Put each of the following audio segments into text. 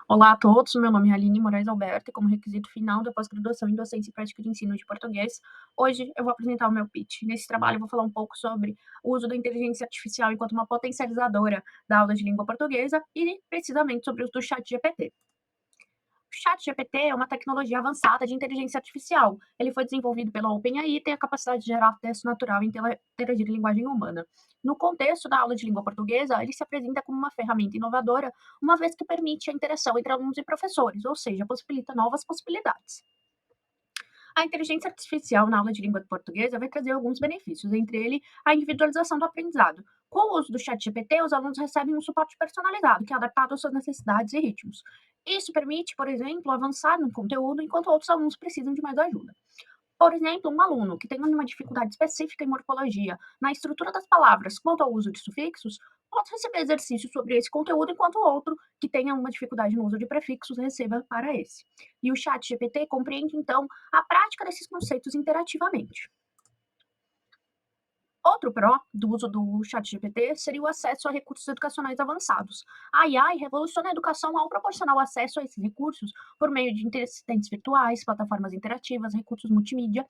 Olá a todos, meu nome é Aline Moraes Alberto e como requisito final da pós-graduação em Docência e Prática de Ensino de Português, hoje eu vou apresentar o meu pitch. Nesse trabalho eu vou falar um pouco sobre o uso da inteligência artificial enquanto uma potencializadora da aula de língua portuguesa e precisamente sobre o uso do ChatGPT. O ChatGPT é uma tecnologia avançada de inteligência artificial. Ele foi desenvolvido pela OpenAI e tem a capacidade de gerar texto natural e interagir em linguagem humana. No contexto da aula de língua portuguesa, ele se apresenta como uma ferramenta inovadora, uma vez que permite a interação entre alunos e professores, ou seja, possibilita novas possibilidades. A inteligência artificial na aula de língua portuguesa vai trazer alguns benefícios, entre ele a individualização do aprendizado. Com o uso do ChatGPT, os alunos recebem um suporte personalizado, que é adaptado às suas necessidades e ritmos. Isso permite, por exemplo, avançar no conteúdo enquanto outros alunos precisam de mais ajuda. Por exemplo, um aluno que tem uma dificuldade específica em morfologia, na estrutura das palavras, quanto ao uso de sufixos, pode receber exercícios sobre esse conteúdo, enquanto o outro, que tenha uma dificuldade no uso de prefixos, receba para esse. E o chat GPT compreende, então, a prática desses conceitos interativamente. Outro pró do uso do ChatGPT seria o acesso a recursos educacionais avançados. A AI revoluciona a educação ao proporcionar o acesso a esses recursos por meio de assistentes virtuais, plataformas interativas, recursos multimídia,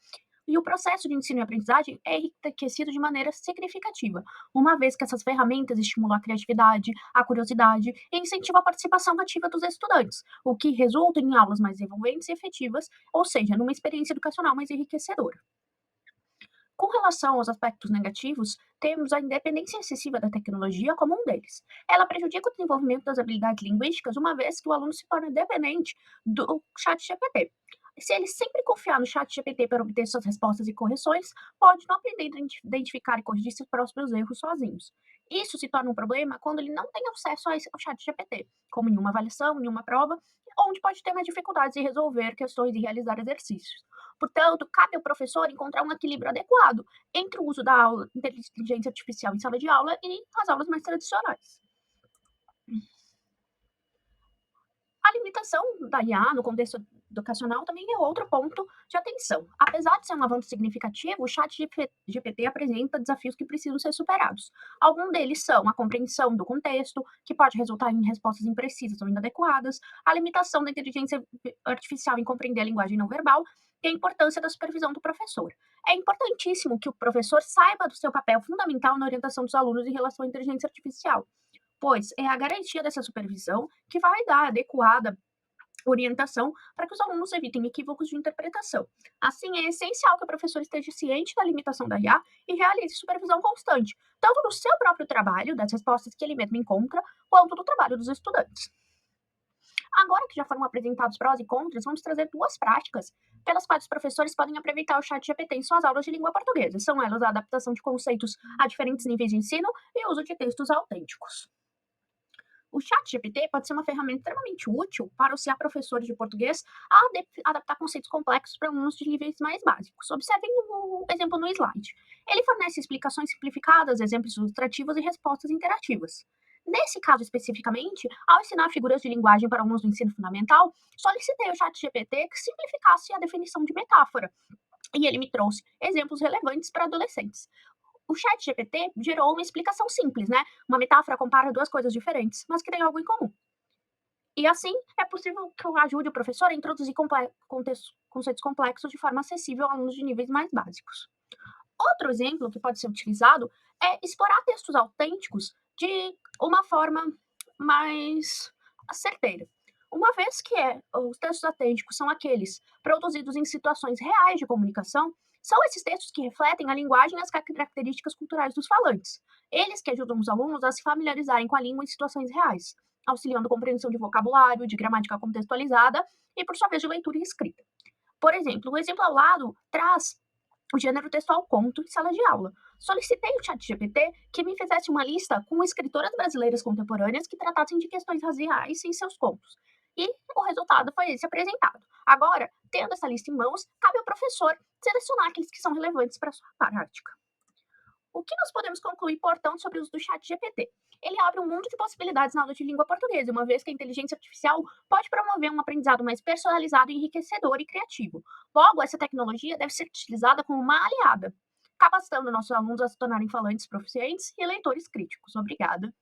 e o processo de ensino e aprendizagem é enriquecido de maneira significativa, uma vez que essas ferramentas estimulam a criatividade, a curiosidade e incentivam a participação ativa dos estudantes, o que resulta em aulas mais envolventes e efetivas, ou seja, numa experiência educacional mais enriquecedora. Com relação aos aspectos negativos, temos a independência excessiva da tecnologia como um deles. Ela prejudica o desenvolvimento das habilidades linguísticas, uma vez que o aluno se torna dependente do chat GPT. Se ele sempre confiar no chat GPT para obter suas respostas e correções, pode não aprender a identificar e corrigir seus próprios erros sozinhos. Isso se torna um problema quando ele não tem acesso ao chat GPT, como em uma avaliação, em uma prova, onde pode ter mais dificuldades em resolver questões e realizar exercícios. Portanto, cabe ao professor encontrar um equilíbrio adequado entre o uso da aula, inteligência artificial em sala de aula e as aulas mais tradicionais. A limitação da IA no contexto educacional também é outro ponto de atenção. Apesar de ser um avanço significativo, o chat GPT apresenta desafios que precisam ser superados. Alguns deles são a compreensão do contexto, que pode resultar em respostas imprecisas ou inadequadas, a limitação da inteligência artificial em compreender a linguagem não verbal e a importância da supervisão do professor. É importantíssimo que o professor saiba do seu papel fundamental na orientação dos alunos em relação à inteligência artificial, pois é a garantia dessa supervisão que vai dar adequada orientação para que os alunos evitem equívocos de interpretação. Assim, é essencial que o professor esteja ciente da limitação da IA e realize supervisão constante, tanto do seu próprio trabalho, das respostas que ele mesmo encontra, quanto do trabalho dos estudantes. Agora que já foram apresentados prós e contras, vamos trazer duas práticas pelas quais os professores podem aproveitar o chat GPT em suas aulas de língua portuguesa. São elas a adaptação de conceitos a diferentes níveis de ensino e o uso de textos autênticos. O ChatGPT pode ser uma ferramenta extremamente útil para auxiliar professores de português a adaptar conceitos complexos para alunos de níveis mais básicos. Observem o exemplo no slide. Ele fornece explicações simplificadas, exemplos ilustrativos e respostas interativas. Nesse caso especificamente, ao ensinar figuras de linguagem para alunos do ensino fundamental, solicitei ao ChatGPT que simplificasse a definição de metáfora, e ele me trouxe exemplos relevantes para adolescentes. O chat GPT gerou uma explicação simples, né? Uma metáfora compara duas coisas diferentes, mas que têm algo em comum. E assim, é possível que eu ajude o professor a introduzir conceitos complexos de forma acessível a alunos de níveis mais básicos. Outro exemplo que pode ser utilizado é explorar textos autênticos de uma forma mais certeira. Uma vez que os textos autênticos são aqueles produzidos em situações reais de comunicação, são esses textos que refletem a linguagem e as características culturais dos falantes. Eles que ajudam os alunos a se familiarizarem com a língua em situações reais, auxiliando a compreensão de vocabulário, de gramática contextualizada e, por sua vez, de leitura e escrita. Por exemplo, o exemplo ao lado traz o gênero textual conto em sala de aula. Solicitei ao ChatGPT que me fizesse uma lista com escritoras brasileiras contemporâneas que tratassem de questões raciais em seus contos. E o resultado foi esse apresentado. Agora, tendo essa lista em mãos, cabe ao professor selecionar aqueles que são relevantes para a sua prática. O que nós podemos concluir, portanto, sobre o uso do chat GPT? Ele abre um mundo de possibilidades na aula de língua portuguesa, uma vez que a inteligência artificial pode promover um aprendizado mais personalizado, enriquecedor e criativo. Logo, essa tecnologia deve ser utilizada como uma aliada, capacitando nossos alunos a se tornarem falantes proficientes e leitores críticos. Obrigada.